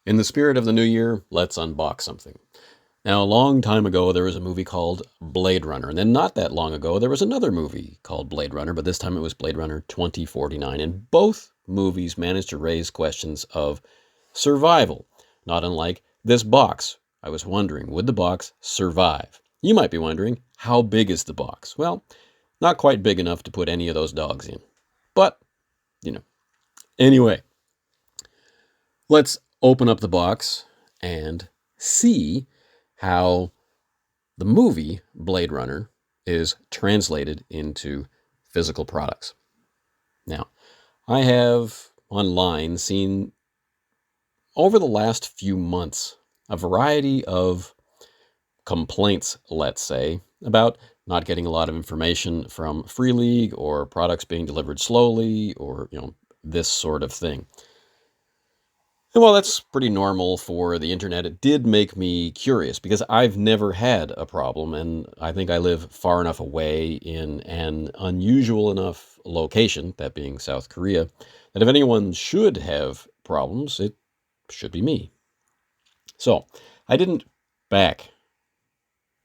In the spirit of the new year, let's unbox something. Now, a long time ago, there was a movie called Blade Runner. And then not that long ago, there was another movie called Blade Runner, but this time it was Blade Runner 2049. And both movies managed to raise questions of survival, not unlike this box. I was wondering, would the box survive? You might be wondering, how big is the box? Well, not quite big enough to put any of those dogs in. But, you know. Anyway, let's open up the box and see how the movie Blade Runner is translated into physical products. Now, I have online seen over the last few months a variety of complaints, let's say, about not getting a lot of information from Free League or products being delivered slowly or, this sort of thing. And while that's pretty normal for the internet, it did make me curious because I've never had a problem, and I think I live far enough away in an unusual enough location, that being South Korea, that if anyone should have problems, it should be me. So, I didn't back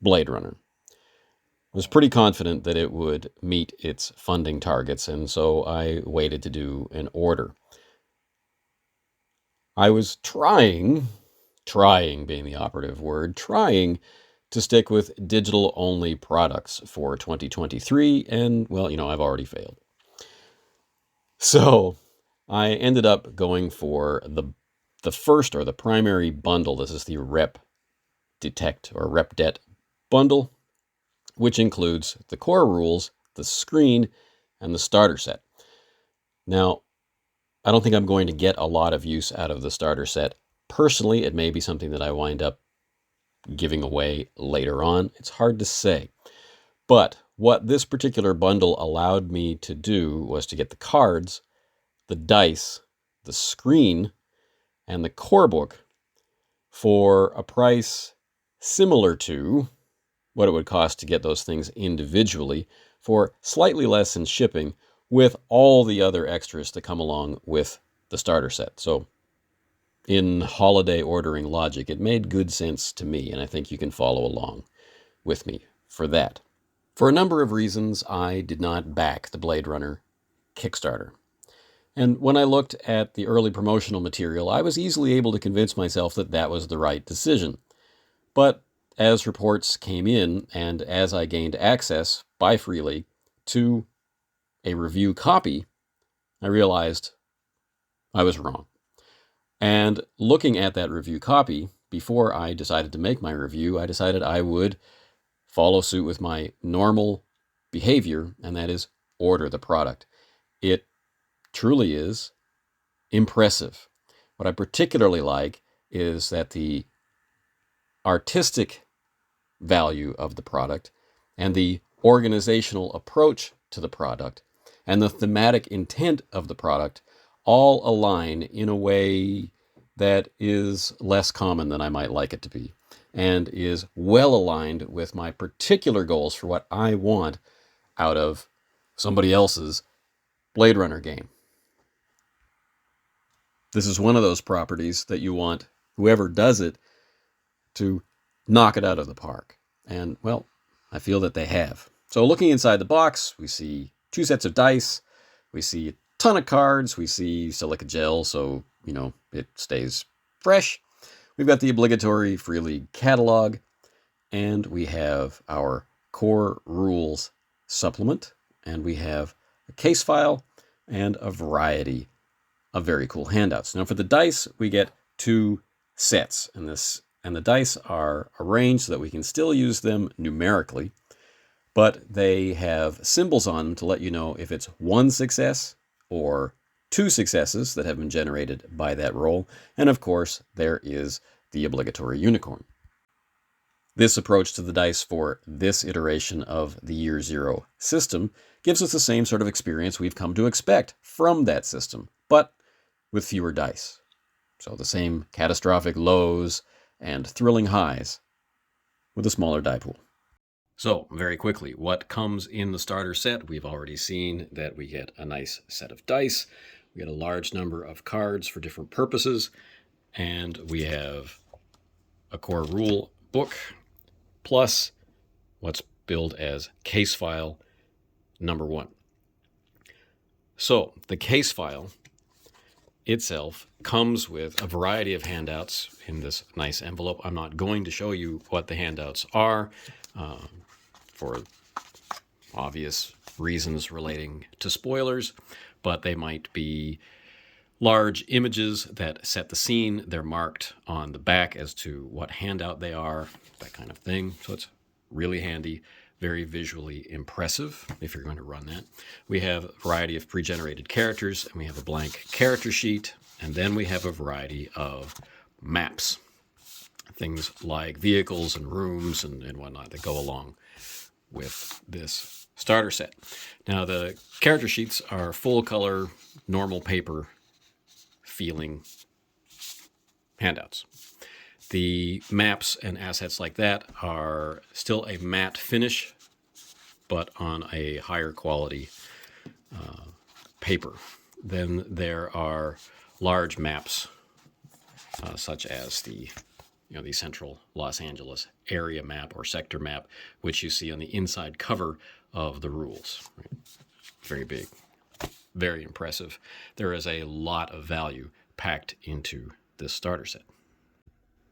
Blade Runner. I was pretty confident that it would meet its funding targets, and so I waited to do an order. I was trying being the operative word, trying to stick with digital-only products for 2023, and, well, I've already failed. So I ended up going for the first, or the primary bundle. This is the Rep Detect or Rep Det bundle, which includes the core rules, the screen, and the starter set. Now, I don't think I'm going to get a lot of use out of the starter set. Personally, it may be something that I wind up giving away later on. It's hard to say. But what this particular bundle allowed me to do was to get the cards, the dice, the screen, and the core book for a price similar to what it would cost to get those things individually, for slightly less in shipping, with all the other extras that come along with the starter set. So in holiday ordering logic, it made good sense to me, and I think you can follow along with me for that. For a number of reasons, I did not back the Blade Runner Kickstarter. And when I looked at the early promotional material, I was easily able to convince myself that that was the right decision. But as reports came in, and as I gained access by Free League to a review copy, I realized I was wrong. And looking at that review copy, before I decided to make my review, I decided I would follow suit with my normal behavior, and that is order the product. It truly is impressive. What I particularly like is that the artistic value of the product and the organizational approach to the product and the thematic intent of the product all align in a way that is less common than I might like it to be, and is well aligned with my particular goals for what I want out of somebody else's Blade Runner game. This is one of those properties that you want whoever does it to knock it out of the park. And, well, I feel that they have. So looking inside the box, we see 2 sets of dice, we see a ton of cards, we see silica gel, so, it stays fresh. We've got the obligatory Free League catalog, and we have our core rules supplement, and we have a case file and a variety of very cool handouts. Now for the dice, we get 2 sets, and the dice are arranged so that we can still use them numerically, but they have symbols on them to let you know if it's 1 success or 2 successes that have been generated by that roll. And of course, there is the obligatory unicorn. This approach to the dice for this iteration of the Year Zero system gives us the same sort of experience we've come to expect from that system, but with fewer dice. So the same catastrophic lows and thrilling highs with a smaller die pool. So, very quickly, what comes in the starter set? We've already seen that we get a nice set of dice. We get a large number of cards for different purposes. And we have a core rule book plus what's billed as case file number 1. So the case file itself comes with a variety of handouts in this nice envelope. I'm not going to show you what the handouts are for obvious reasons relating to spoilers, but they might be large images that set the scene. They're marked on the back as to what handout they are, that kind of thing. So it's really handy, very visually impressive if you're going to run that. We have a variety of pre-generated characters, and we have a blank character sheet, and then we have a variety of maps, things like vehicles and rooms and whatnot that go along with this starter set. Now, the character sheets are full color, normal paper feeling handouts. The maps and assets like that are still a matte finish, but on a higher quality paper. Then there are large maps, such as the central Los Angeles area map or sector map, which you see on the inside cover of the rules. Right? Very big, very impressive. There is a lot of value packed into this starter set.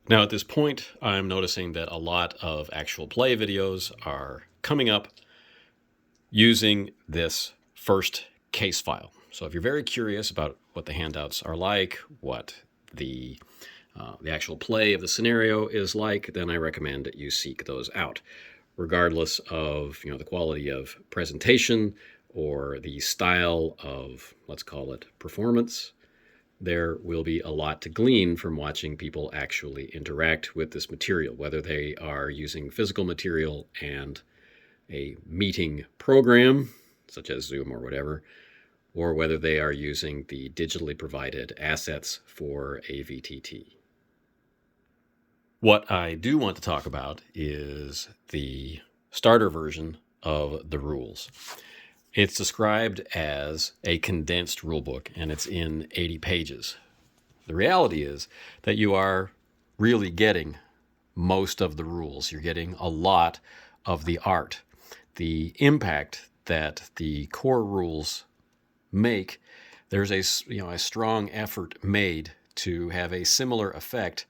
Now, at this point, I'm noticing that a lot of actual play videos are coming up using this first case file. So if you're very curious about what the handouts are like, what the actual play of the scenario is like, then I recommend that you seek those out, regardless of the quality of presentation or the style of, let's call it, performance. There will be a lot to glean from watching people actually interact with this material, whether they are using physical material and a meeting program, such as Zoom or whatever, or whether they are using the digitally provided assets for a VTT. What I do want to talk about is the starter version of the rules. It's described as a condensed rulebook, and it's in 80 pages. The reality is that you are really getting most of the rules. You're getting a lot of the art. The impact that the core rules make, there's a strong effort made to have a similar effect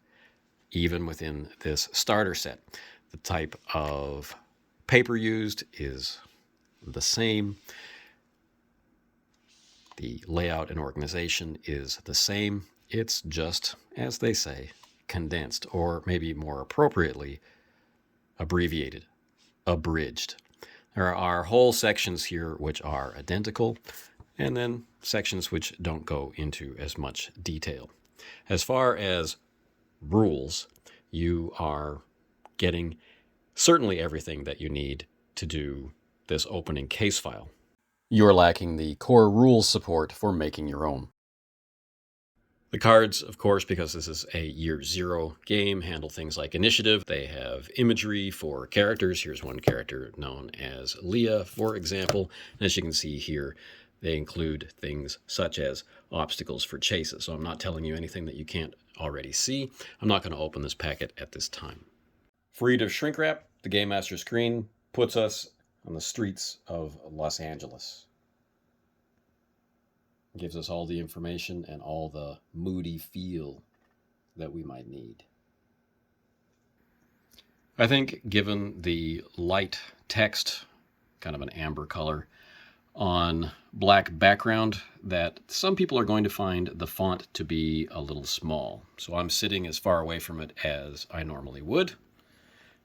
even within this starter set. The type of paper used is the same. The layout and organization is the same. It's just, as they say, condensed, or maybe more appropriately, abbreviated, abridged. There are whole sections here which are identical, and then sections which don't go into as much detail. As far as rules, you are getting certainly everything that you need to do this opening case file. You're lacking the core rules support for making your own. The cards, of course, because this is a year 0 game, handle things like initiative. They have imagery for characters. Here's one character known as Leah, for example. And as you can see here, they include things such as obstacles for chases. So I'm not telling you anything that you can't already see. I'm not going to open this packet at this time. Free to shrink wrap, the Game Master screen puts us on the streets of Los Angeles. It gives us all the information and all the moody feel that we might need. I think given the light text, kind of an amber color, on black background, that some people are going to find the font to be a little small. So I'm sitting as far away from it as I normally would,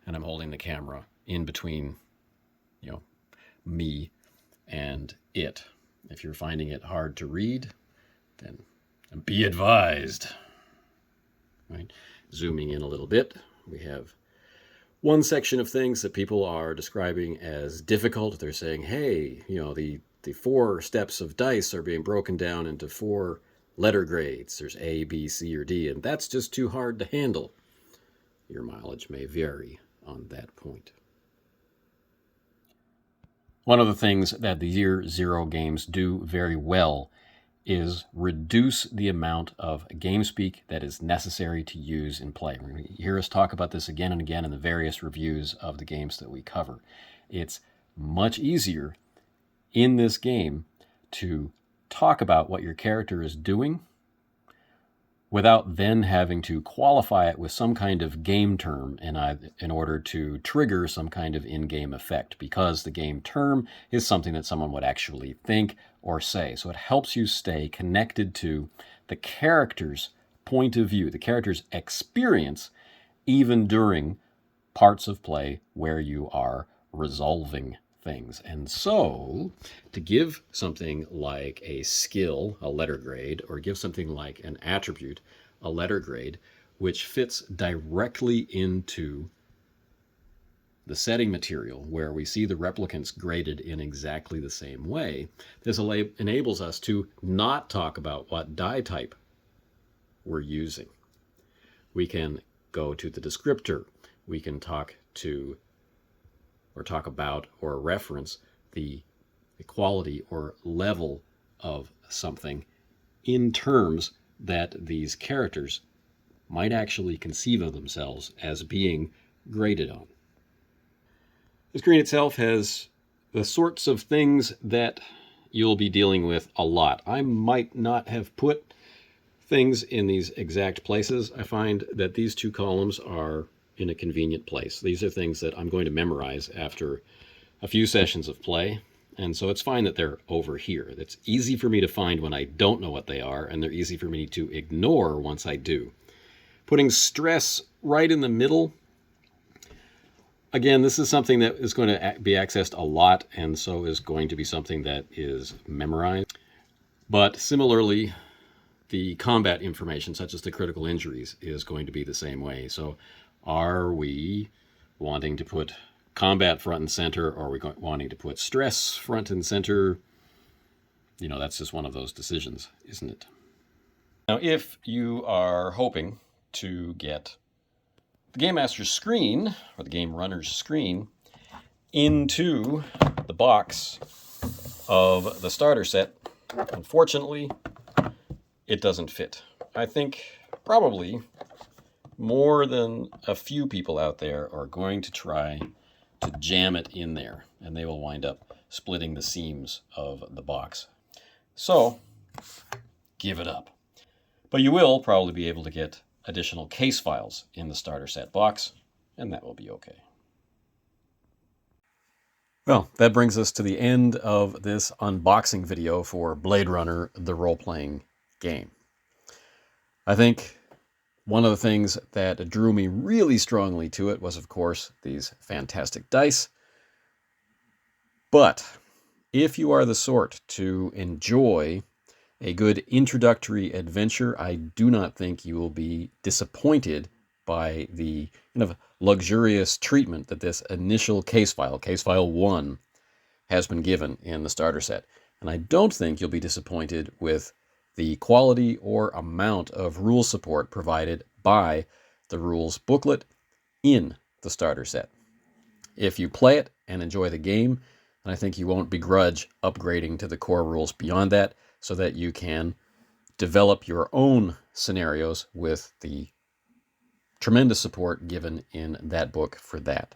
and I'm holding the camera in between, me and it. If you're finding it hard to read, then be advised. Right? Zooming in a little bit, we have one section of things that people are describing as difficult. They're saying, hey, the 4 steps of dice are being broken down into 4 letter grades. There's A, B, C, or D, and that's just too hard to handle. Your mileage may vary on that point. One of the things that the Year 0 games do very well is reduce the amount of game speak that is necessary to use in play. We're going to hear us talk about this again and again in the various reviews of the games that we cover. It's much easier in this game to talk about what your character is doing without then having to qualify it with some kind of game term in order to trigger some kind of in-game effect, because the game term is something that someone would actually think or say. So it helps you stay connected to the character's point of view, the character's experience, even during parts of play where you are resolving things. And so to give something like a skill a letter grade, or give something like an attribute a letter grade, which fits directly into the setting material where we see the replicants graded in exactly the same way, this enables us to not talk about what die type we're using. We can go to the descriptor. We can talk about or reference the quality or level of something in terms that these characters might actually conceive of themselves as being graded on. The screen itself has the sorts of things that you'll be dealing with a lot. I might not have put things in these exact places. I find that these two columns are in a convenient place. These are things that I'm going to memorize after a few sessions of play, and so it's fine that they're over here. It's easy for me to find when I don't know what they are, and they're easy for me to ignore once I do. Putting stress right in the middle, again, this is something that is going to be accessed a lot, and so is going to be something that is memorized. But similarly, the combat information, such as the critical injuries, is going to be the same way. So are we wanting to put combat front and center, or are we wanting to put stress front and center? You know, that's just one of those decisions, isn't it? Now, if you are hoping to get the Game Master's screen, or the Game Runner's screen, into the box of the starter set, unfortunately, it doesn't fit. I think probably more than a few people out there are going to try to jam it in there, and they will wind up splitting the seams of the box. So, give it up. But you will probably be able to get additional case files in the starter set box, and that will be okay. Well, that brings us to the end of this unboxing video for Bladerunner, the role-playing game. I think one of the things that drew me really strongly to it was, of course, these fantastic dice. But if you are the sort to enjoy a good introductory adventure, I do not think you will be disappointed by the kind of luxurious treatment that this initial case file 1, has been given in the starter set. And I don't think you'll be disappointed with the quality or amount of rule support provided by the rules booklet in the starter set. If you play it and enjoy the game, then I think you won't begrudge upgrading to the core rules beyond that, so that you can develop your own scenarios with the tremendous support given in that book for that.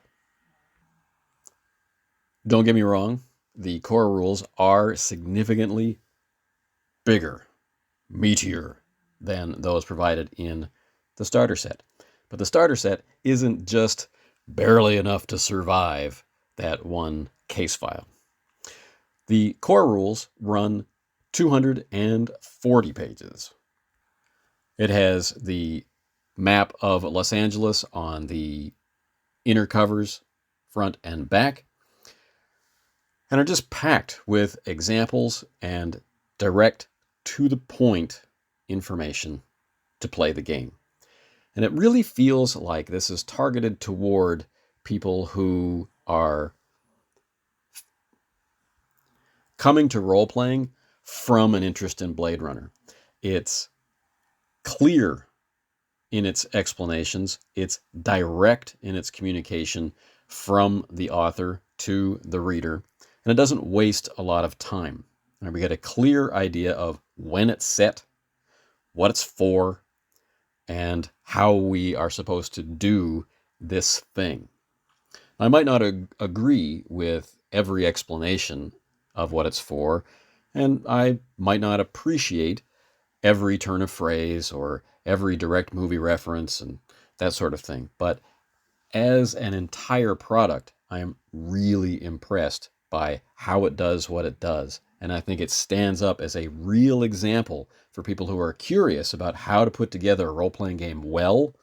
Don't get me wrong, the core rules are significantly bigger, meatier than those provided in the starter set. But the starter set isn't just barely enough to survive that one case file. The core rules run 240 pages. It has the map of Los Angeles on the inner covers, front and back, and are just packed with examples and direct to the point information to play the game. And it really feels like this is targeted toward people who are coming to role-playing from an interest in Bladerunner. It's clear in its explanations. It's direct in its communication from the author to the reader. And it doesn't waste a lot of time. And we get a clear idea of when it's set, what it's for, and how we are supposed to do this thing. I might not agree with every explanation of what it's for, and I might not appreciate every turn of phrase or every direct movie reference and that sort of thing. But as an entire product, I am really impressed by how it does what it does. And I think it stands up as a real example for people who are curious about how to put together a role-playing game well.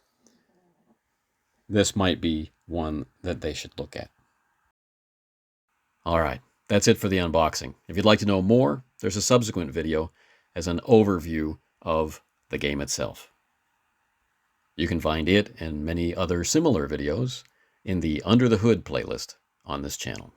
This might be one that they should look at. All right, that's it for the unboxing. If you'd like to know more, there's a subsequent video as an overview of the game itself. You can find it and many other similar videos in the Under the Hood playlist on this channel.